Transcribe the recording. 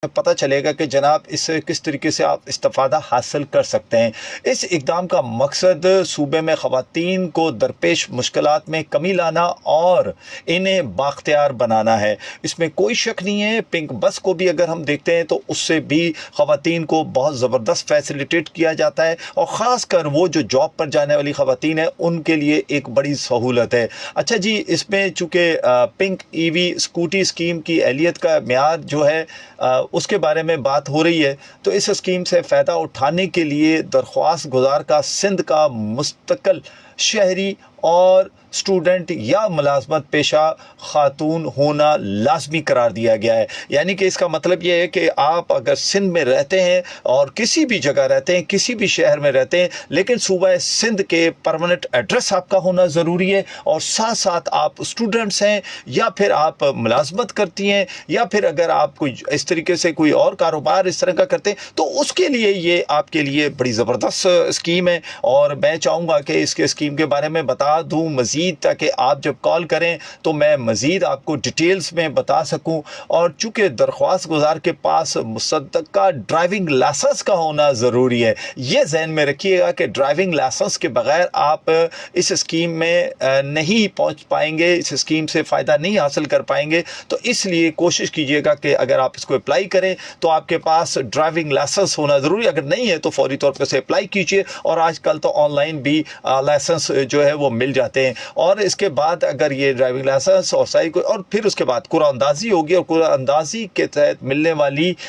पता चलेगा कि जनाब इससे किस तरीके से आप इस्तिफ़ादा हासिल कर सकते हैं। इस इक़दाम का मकसद सूबे में ख़वातीन को दरपेश मुश्किलात में कमी लाना और इन्हें बाख्तियार बनाना है। इसमें कोई शक नहीं है। पिंक बस को भी अगर हम देखते हैं तो उससे भी ख़वातीन को बहुत ज़बरदस्त फैसिलिटेट किया जाता है और ख़ास कर वो जो जॉब पर जाने वाली ख़वातीन हैं उनके लिए एक बड़ी सहूलत है। अच्छा जी, इसमें चूँकि पिंक ईवी स्कूटी स्कीम की एहलियत का म्यार जो है उसके बारे में बात हो रही है, तो इस स्कीम से फ़ायदा उठाने के लिए दरख्वास्त गुज़ार का सिंध का मुस्तकिल शहरी और स्टूडेंट या मुलाजमत पेशा खातून होना लाजमी करार दिया गया है। यानी कि इसका मतलब यह है कि आप अगर सिंध में रहते हैं और किसी भी जगह रहते हैं, किसी भी शहर में रहते हैं, लेकिन सूबा सिंध के परमानेंट एड्रेस आपका होना ज़रूरी है और साथ साथ आप स्टूडेंट्स हैं या फिर आप मुलाजमत करती हैं या फिर अगर आप कोई इस तरीके से कोई और कारोबार इस तरह का करते हैं तो उसके लिए ये आपके लिए बड़ी ज़बरदस्त स्कीम है। और मैं चाहूँगा कि इसके स्कीम के बारे में बता दूँ मज़ीद, ताकि आप जब कॉल करें तो मैं मज़ीद आपको डिटेल्स में बता सकूं। और चूँकि दरख्वास्त गुज़ार के पास मुसद्दक़ा ड्राइविंग लाइसेंस का होना ज़रूरी है, ये ज़हन में रखिएगा कि ड्राइविंग लाइसेंस के बग़ैर आप इस स्कीम में नहीं पहुँच पाएंगे, इस स्कीम से फ़ायदा नहीं हासिल कर पाएंगे। तो इसलिए कोशिश कीजिएगा कि अगर आप इसको अप्लाई करें तो आपके पास ड्राइविंग लाइसेंस होना ज़रूरी है। अगर नहीं है तो फौरी तौर पर इसे अप्लाई कीजिए और आजकल तो ऑनलाइन भी लाइसेंस जो है वो मिल जाते हैं। और इसके बाद अगर ये ड्राइविंग लाइसेंस और सारी और फिर उसके बाद कुरानंदाज़ी होगी और कुरानंदाज़ी के तहत मिलने वाली